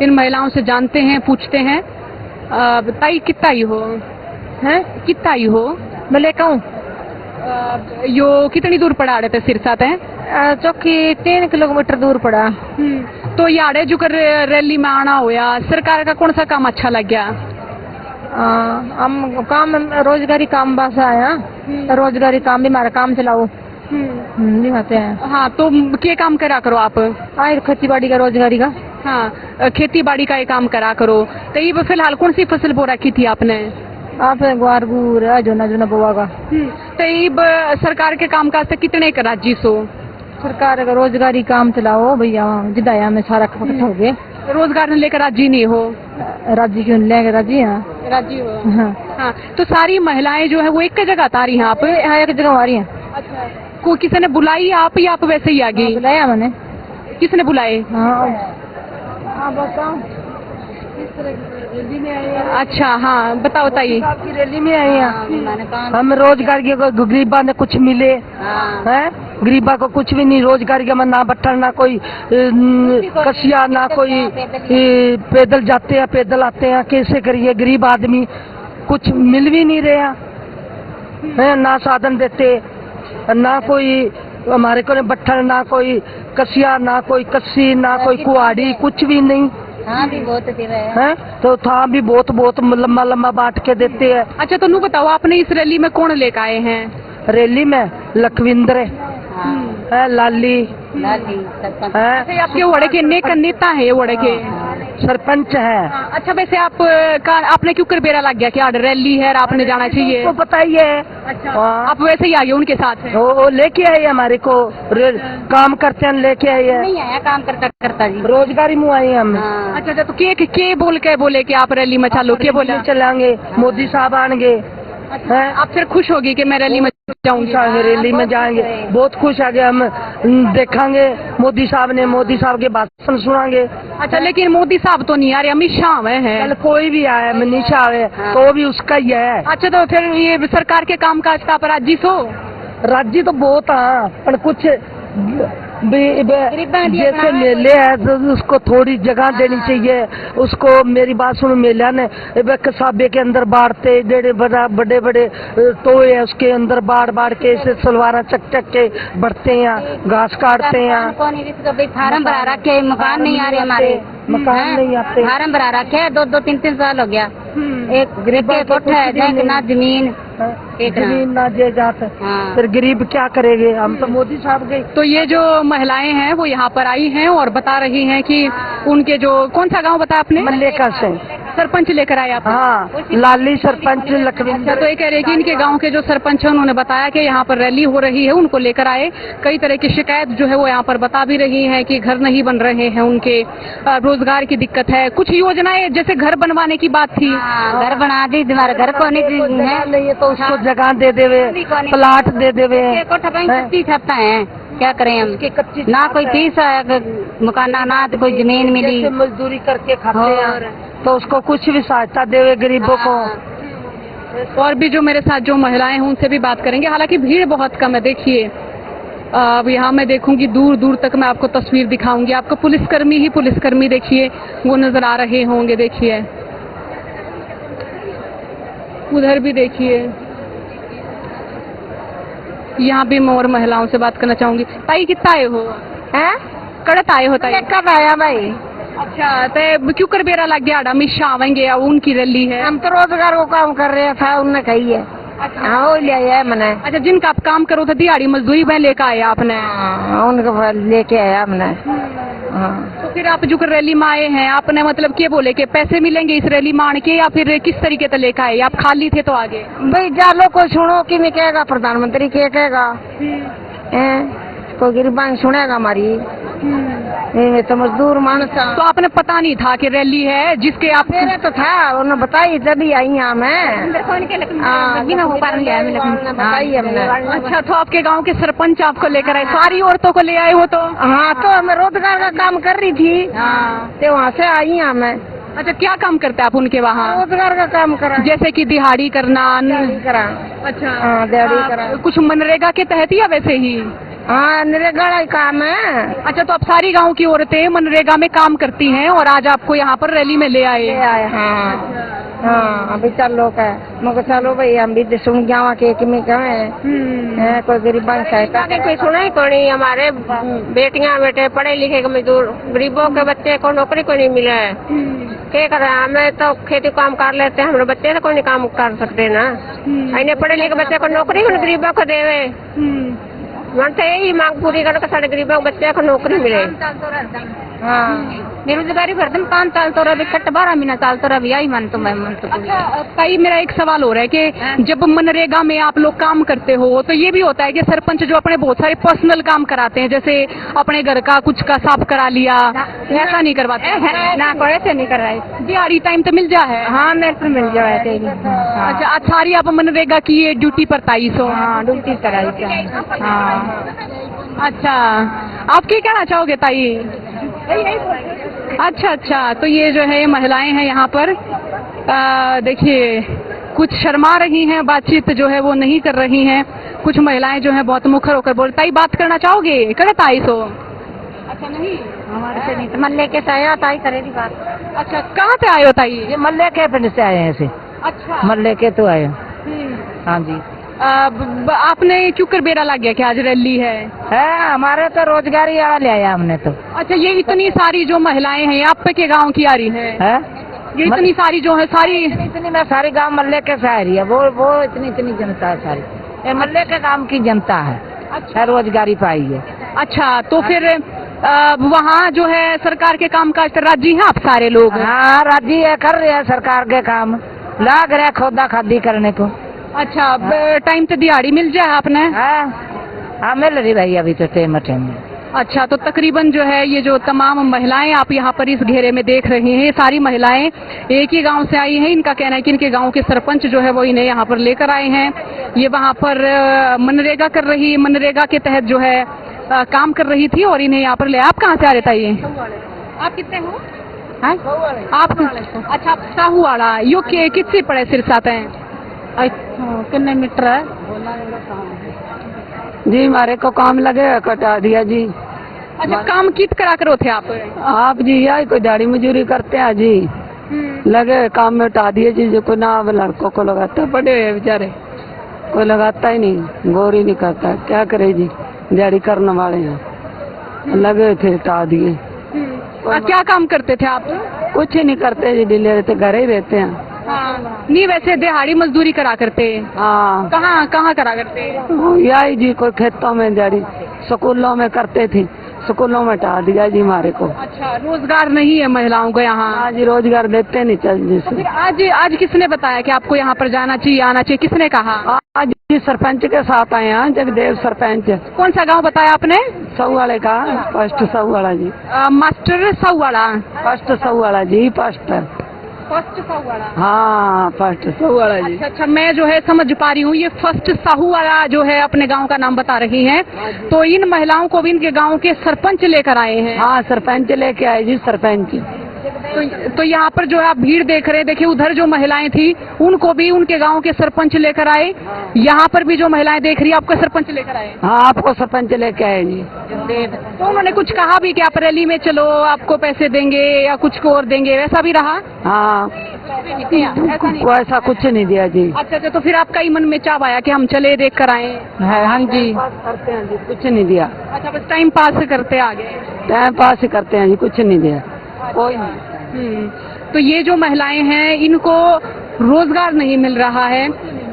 इन महिलाओं से जानते हैं, पूछते हैं। बताइए कितना ही हो हैं, कितना ही हो मैं लेकर हूँ। यो कितनी दूर पड़ा रहे थे सिरसा तय? चौकी 3 किलोमीटर दूर पड़ा। तो यारे जो कर रैली में आना होया, सरकार का कौन सा काम अच्छा लग गया? हम काम रोजगारी काम बस आया, रोजगारी काम भी हमारा काम चलाओ दिखाते हैं। हाँ, तो क्या काम करा करो आप? खेती बाड़ी का, रोजगारी का। हाँ, खेती बाड़ी का ये काम करा करो। तो ये फिलहाल कौन सी फसल बो रखी थी आपने? आप ग्वार गुर जोना जोना बोआ का। तो ये सरकार के काम काज से कितने का राजी सो? सरकार का रोजगारी काम चलाओ भैया, जिदाया में सारा इकट्ठा हो गए। रोजगार लेकर राजी नहीं हो? राजी क्यों लेकर राजी है, राजी हो। हाँ। हाँ, तो सारी महिलाएं जो है वो एक जगह आ रही हैं आप? हाँ, एक जगह आ रही हैं। अच्छा, को किसी ने बुलाई आप या आप वैसे ही आ गई? बुलाया मैंने। किसने बुलाए? हाँ बताओ। अच्छा, हाँ बताओ, बताइए। आपकी रैली में आई हैं। हम रोजगार के गरीबा ने कुछ मिले हैं, गरीबा को कुछ भी नहीं। रोजगार के ना बट्टल, ना कोई कसिया, ना कोई पैदल जाते हैं पैदल आते हैं। कैसे करिए, गरीब आदमी कुछ मिल भी नहीं रहे हैं, ना साधन देते, ना कोई हमारे को बट्टल, ना कोई कसिया, ना कोई कस्सी, ना कोई कुहाड़ी, कुछ भी नहीं। हाँ भी बहुत है तो था भी बहुत बहुत लम्बा लम्बा बांट के देते हैं। अच्छा, तो नू बताओ, आपने इस रैली में कौन लेकर आए हैं? रैली में लखविंद्र है, लाली है। आपके वड़े के नेता है, वड़े के सरपंच है। अच्छा, वैसे आपने क्यों कर बेरा लग गया कि रैली है और आपने जाना चाहिए? तो पता ही है। अच्छा, आप वैसे ही आगे उनके साथ हैं? वो लेके आए हमारे को, काम करते हैं लेके आए हैं। नहीं आया काम करता जी, रोजगारी मुँह आए हम। अच्छा, तो के बोले कि आप रैली में चलो, के बोले चलेंगे, मोदी साहब आएंगे। आप फिर खुश होगी कि मैं रैली में जाऊंगी? रैली में जाएंगे, बहुत खुश आगे हम देखेंगे मोदी साहब ने, मोदी साहब के भाषण सुनाएंगे। अच्छा, लेकिन मोदी साहब तो नहीं आ रहे, अमित शाह हैं। कल कोई भी आए, मनीषा आए, तो वो भी उसका ही है। अच्छा, तो फिर ये सरकार के काम काज का राजी सो? राजी तो बहुत है, पर कुछ जैसे मेले है तो उसको थोड़ी जगह देनी चाहिए उसको। मेरी बात सुनो, मेला ने कसाबे के अंदर बाढ़ते, बड़े बड़े टोए है उसके अंदर बाढ़ के ऐसे सलवारा चक के बढ़ते हैं, घास काटते हैं। फार्म भरा रखे, मकान नहीं आ रहे हमारे, मकान नहीं आते। फार्म भरा रखे है, 2-3 साल हो गया। एक गरीब कोठा है, ना जमीन, एक जमीन ना जात। फिर गरीब क्या करेंगे, हम तो मोदी साहब गए। तो ये जो महिलाएं हैं वो यहाँ पर आई हैं और बता रही हैं कि उनके जो, कौन सा गांव बताया आपने? मल्लेका से सरपंच लेकर आए आप? हाँ, लाली सरपंच लखविंद्र। तो ये कह रहे कि इनके गांव के जो सरपंच है उन्होंने बताया कि यहाँ पर रैली हो रही है, उनको लेकर आए। कई तरह की शिकायत जो है वो यहाँ पर बता भी रही है कि घर नहीं बन रहे हैं उनके, रोजगार की दिक्कत है, कुछ योजनाएं जैसे घर बनवाने की बात थी। घर बना दी, तुम्हारे घर को नहीं है तो उसको जगह दे देवे, प्लाट दे देवे। छपता है, क्या करें हम, ना कोई फीस मकान, ना तो कोई जमीन मिली, मजदूरी करके खाते हैं, तो उसको कुछ भी सहायता देवे गरीबों को। और भी जो मेरे साथ जो महिलाएं हैं उनसे भी बात करेंगे। हालांकि भीड़ बहुत कम है, देखिए अब यहाँ मैं देखूंगी दूर दूर तक मैं आपको तस्वीर दिखाऊंगी। आपको पुलिसकर्मी ही पुलिसकर्मी देखिए वो नजर आ रहे होंगे। देखिए उधर भी देखिए, यहाँ भी मैं और महिलाओं से बात करना चाहूंगी। ताई कितना आए हो? हैं? कड़त आए हो ताई? कब आया भाई? अच्छा, तो क्यों कर बेरा लग गया? अमित शाह आवेंगे या उनकी रैली है? हम तो रोजगार को काम कर रहे था, उनने कही है। हाँ, वो ले आया मैंने। अच्छा, जिनका आप काम करो तो दिहाड़ी मजदूरी में लेकर आए आपने? उनको लेके आया हमने। तो फिर आप जो रैली में आए हैं, आपने मतलब क्या बोले कि पैसे मिलेंगे इस रैली में आने के, या फिर किस तरीके से लेकर आए? आप खाली थे तो आगे? भाई जालो को सुनो कि मैं कहेगा, प्रधानमंत्री क्या कहेगा, कोई गरीबान सुनेगा हमारी। मैं तो मजदूर मानस। तो आपने पता नहीं था कि रैली है जिसके आप? मेरे तो था, उन्होंने बताई तभी आई यहाँ मैं। बताई हमने। अच्छा, तो आपके गांव के सरपंच आपको लेकर आए, सारी औरतों को ले आए हो? तो हाँ, तो मैं रोजगार का काम कर रही थी, तो वहाँ से आई यहाँ मैं। अच्छा, क्या काम करते आप उनके वहाँ? रोजगार का काम करा, जैसे कि दिहाड़ी करना? करा। अच्छा, हाँ, दिहाड़ी करा। कुछ मनरेगा के तहत या वैसे ही? हाँ, नरेगा का ही काम है। अच्छा, तो अब सारी गांव की औरतें मनरेगा में काम करती हैं और आज आपको यहाँ पर रैली में ले आए। हाँ हाँ, अभी चलो का मगर चलो भाई, हम भी सुन गया के में कहे कोई गरीबा की सहायता कोई सुना ही कोई नहीं। हमारे बेटियां बेटे पढ़े लिखे के मजदूर, गरीबों के बच्चे को नौकरी कोई नहीं मिला है। क्या कर रहे हैं, हमें तो खेती काम कर लेते हैं, हमारे बच्चे तो कोई नहीं काम कर सकते ना। इन्हें पढ़े लिखे बच्चे को नौकरी को गरीबों को देवे। मन तो यही मांग पूरी कर सारे गरीबों के बच्चे को नौकरी मिले। हाँ, बेरोजगारी भरतन 5 साल तो रही, 12 महीना साल तो रही आई मन तो मैं मन तो। अच्छा, कई मेरा एक सवाल हो रहा है कि जब मनरेगा में आप लोग काम करते हो तो ये भी होता है कि सरपंच जो अपने बहुत सारे पर्सनल काम कराते हैं, जैसे अपने घर का कुछ का साफ करा लिया, ऐसा नहीं करवाते ना कोई ऐसे नहीं कर रहे। दिहाड़ी टाइम तो मिल जा है। हाँ, मेरे को मिल जाए। अच्छा, आज सारी आप मनरेगा की ये ड्यूटी पर 2300। हाँ, ड्यूटी कराई। हाँ, अच्छा, आप क्या कहना चाहोगे ताई? अच्छा अच्छा, तो ये जो है महिलाएं हैं यहाँ पर, देखिए कुछ शर्मा रही हैं, बातचीत जो है वो नहीं कर रही हैं। कुछ महिलाएं जो है बहुत मुखर होकर बोल, ताई बात करना चाहोगे? करे ताई सो? अच्छा, नहीं हमारे से नहीं, मल्ले के से आया ताई करेगी बात। अच्छा, कहाँ से आए हो ताई? ये मल्ले के पिंड से आए हैं ऐसे। अच्छा, मल्ले के तो आए। हाँ जी। आपने क्यों कर बेरा लग गया कि आज रैली है? हमारे तो रोजगारी ले आया हमने तो। अच्छा, ये इतनी सारी जो महिलाएं हैं आप के गांव की आ रही है? ये इतनी सारी जो है सारी इतनी मैं सारी गांव मल्ले के से आ रही है। वो इतनी जनता है सारी, ये मल्ले के गांव की जनता है। अच्छा, रोजगारी पाई है। अच्छा, तो फिर वहाँ जो है सरकार के काम काज राजी हैं आप सारे लोग? हाँ, राजी है, कर रहे हैं सरकार के काम, लाग रहे खोदा खादी करने को। अच्छा, टाइम पे दिहाड़ी मिल जाए आपने? हाँ, मिल रही भाई अभी तो टाइम। अच्छा, तो तकरीबन जो है ये जो तमाम महिलाएं आप यहाँ पर इस घेरे में देख रहे हैं, सारी महिलाएं एक ही गांव से आई हैं। इनका कहना है कि इनके गांव के सरपंच जो है वो इन्हें यहाँ पर लेकर आए हैं। ये वहाँ पर मनरेगा के तहत जो है काम कर रही थी और इन्हें यहाँ पर ले। आप कहाँ से आ रहे थे? ये आप कितने हो? आप? अच्छा, आप साहूवाड़ा। यो कितने पड़े सिरसात हैं? कितने मीटर है जी? हमारे को काम लगे कटा दिया जी। अच्छा, काम कित करा करो थे आप जी? यही कोई दाढ़ी मजूरी करते हैं जी। लगे काम में उठा दिए जी। जो कोई ना लड़कों को लगाता पड़े बेचारे, कोई लगाता ही नहीं, गौर ही नहीं करता। क्या करे जी, दिहाड़ी करने वाले हैं, लगे थे उठा दिए। क्या काम करते थे आप? कुछ ही नहीं करते जी, ढीले रहते, घर ही रहते हैं। नहीं, वैसे दिहाड़ी मजदूरी करा करते? हाँ। कहाँ करा करते? यही जी, कोई खेतों में दिहाड़ी, स्कूलों में करते थे, स्कूलों में हटा दिया जी हमारे को। अच्छा, रोजगार नहीं है महिलाओं को यहाँ? हाँ जी, रोजगार देते नहीं चल जैसे। आज किसने बताया कि आपको यहाँ पर जाना चाहिए, आना चाहिए? किसने कहा? आज जी सरपंच के साथ आए हैं, जगदेव सरपंच। कौन सा गांव बताया आपने? साहूवाड़े का, फर्स्ट साहूवाड़ा जी। मास्टर साहूवाड़ा? फर्स्ट साहूवाड़ा जी, फर्स्ट साहूवाड़ा। हाँ, फर्स्ट साहूवाड़ा जी। अच्छा, मैं जो है समझ पा रही हूँ, ये फर्स्ट साहूवाड़ा जो है अपने गांव का नाम बता रही हैं। तो इन महिलाओं को भी इनके गांव के सरपंच लेकर आए हैं? हाँ, सरपंच लेके आए जी, सरपंच। तो यहाँ पर जो है आप भीड़ देख रहे हैं, देखिए उधर जो महिलाएं थी उनको भी उनके गांव के सरपंच लेकर आए। यहाँ पर भी जो महिलाएं देख रही है आपको सरपंच लेकर आए? हाँ, आपको सरपंच लेके आए जी। तो उन्होंने कुछ कहा भी कि आप रैली में चलो, आपको पैसे देंगे या कुछ और देंगे, वैसा भी रहा? हाँ, ऐसा कुछ नहीं दिया जी। अच्छा, तो फिर आपका ही मन में चाव आया कि हम चले देख कर आए? हाँ जी, करते हैं जी, कुछ नहीं दिया। अच्छा, बस टाइम पास करते आ गए? टाइम पास करते हैं जी, कुछ नहीं दिया कोई नहीं। तो ये जो महिलाएं हैं इनको रोजगार नहीं मिल रहा है,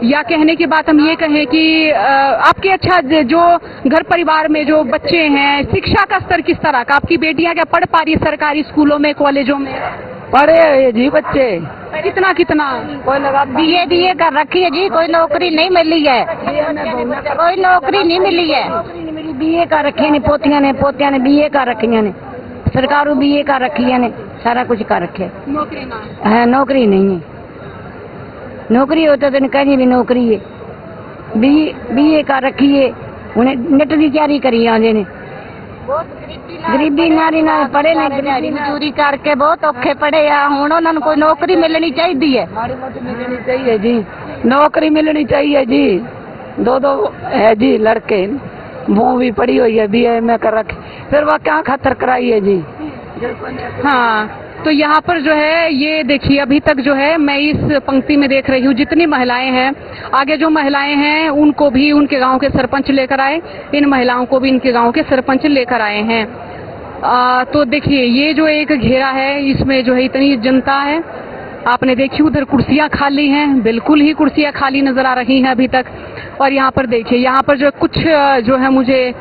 या कहने की बात हम ये कहें कि आपके अच्छा जो घर परिवार में जो बच्चे हैं, शिक्षा का स्तर किस तरह का? आपकी बेटियां क्या पढ़ पा रही है सरकारी स्कूलों में, कॉलेजों में? पढ़े जी बच्चे। कितना? कोई लगा बीए कर रखी है जी, कोई नौकरी नहीं मिली है। कोई नौकरी नहीं मिली है। बीए कर रखी ने पोतियां ने बीए कर रखी ने, सरकारों बीए कर रखी ने, सारा कुछ कर रखे। नौकरी नहीं है। नौकरी होता तो कहीं भी नौकरी है। बीए कर रखी है, उन्हें नेट की तैयारी करी आंदे ने। गरीबी नारी ना पढ़े ने, गरीबी मजदूरी करके बहुत औखे पड़े आ। हुण उन्हां नूं कोई नौकरी मिलनी चाहिए है। मिलनी चाहिए जी, नौकरी मिलनी चाहिए जी। दो है जी लड़के, वो भी पड़ी हुई है बीए में कर रखे, फिर वह क्या खातर कराई है जी। हाँ, तो यहाँ पर जो है ये देखिए अभी तक जो है मैं इस पंक्ति में देख रही हूँ जितनी महिलाएं हैं, आगे जो महिलाएं हैं उनको भी उनके गांव के सरपंच लेकर आए, इन महिलाओं को भी इनके गांव के सरपंच लेकर आए हैं। तो देखिए ये जो एक घेरा है इसमें जो है इतनी जनता है, आपने देखी उधर कुर्सियां खाली हैं, बिल्कुल ही कुर्सियां खाली नजर आ रही हैं अभी तक। और यहाँ पर देखिए यहाँ पर जो कुछ जो है मुझे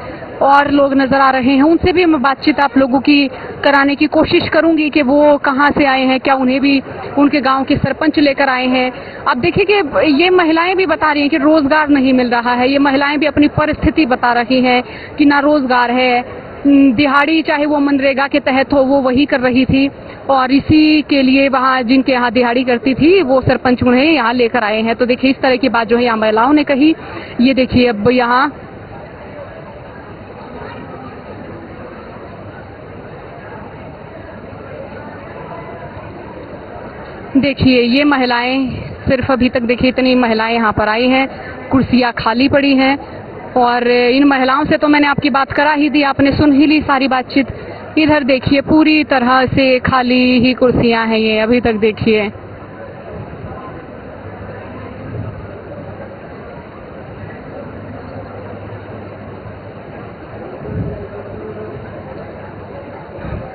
और लोग नजर आ रहे हैं, उनसे भी मैं बातचीत आप लोगों की कराने की कोशिश करूंगी कि वो कहाँ से आए हैं, क्या उन्हें भी उनके गांव के सरपंच लेकर आए हैं। अब देखिए कि ये महिलाएं भी बता रही हैं कि रोजगार नहीं मिल रहा है, ये महिलाएं भी अपनी परिस्थिति बता रही हैं कि ना रोजगार है, दिहाड़ी चाहे वो मनरेगा के तहत हो वो वही कर रही थी, और इसी के लिए वहाँ जिनके यहाँ दिहाड़ी करती थी वो सरपंच उन्हें यहाँ लेकर आए हैं। तो देखिए इस तरह की बात जो है यहाँ महिलाओं ने कही। ये देखिए अब यहाँ देखिए ये महिलाएं सिर्फ अभी तक देखिए इतनी महिलाएं यहाँ पर आई हैं, कुर्सियाँ खाली पड़ी हैं, और इन महिलाओं से तो मैंने आपकी बात करा ही दी, आपने सुन ही ली सारी बातचीत। इधर देखिए पूरी तरह से खाली ही कुर्सियां हैं ये अभी तक देखिए।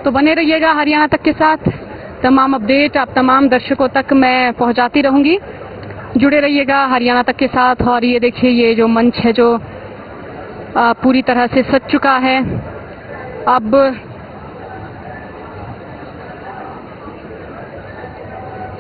तो बने रहिएगा हरियाणा तक के साथ, तमाम अपडेट आप तमाम दर्शकों तक मैं पहुंचाती रहूंगी। जुड़े रहिएगा हरियाणा तक के साथ। और ये देखिए ये जो मंच है जो पूरी तरह से सज चुका है। अब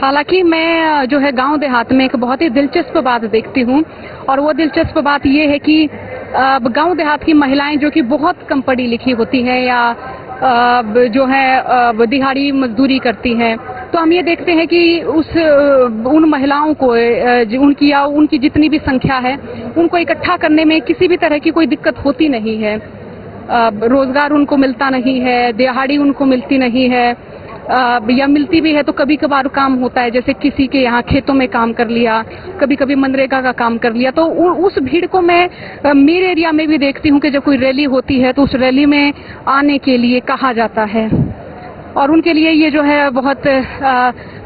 हालांकि मैं जो है गांव देहात में एक बहुत ही दिलचस्प बात देखती हूं, और वो दिलचस्प बात ये है कि गांव देहात की महिलाएं जो कि बहुत कम पढ़ी लिखी होती हैं या जो है दिहाड़ी मजदूरी करती हैं, तो हम ये देखते हैं कि उन महिलाओं को उनकी जितनी भी संख्या है उनको इकट्ठा करने में किसी भी तरह की कोई दिक्कत होती नहीं है। रोजगार उनको मिलता नहीं है, दिहाड़ी उनको मिलती नहीं है, या मिलती भी है तो कभी कभार काम होता है, जैसे किसी के यहाँ खेतों में काम कर लिया, कभी कभी मनरेगा का काम कर लिया। तो उस भीड़ को मैं मेरे एरिया में भी देखती हूँ कि जब कोई रैली होती है तो उस रैली में आने के लिए कहा जाता है, और उनके लिए ये जो है बहुत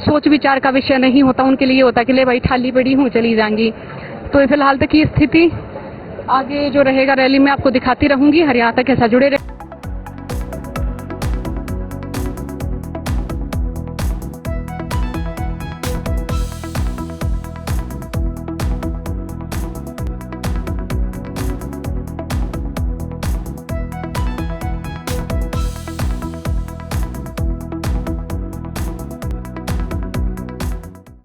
सोच विचार का विषय नहीं होता, उनके लिए होता है कि ले भाई खाली पड़ी हूँ चली जाएंगी। तो फिलहाल तक की स्थिति, आगे जो रहेगा रैली में आपको दिखाती रहूंगी। हरियाणा तक ऐसा जुड़े रहे।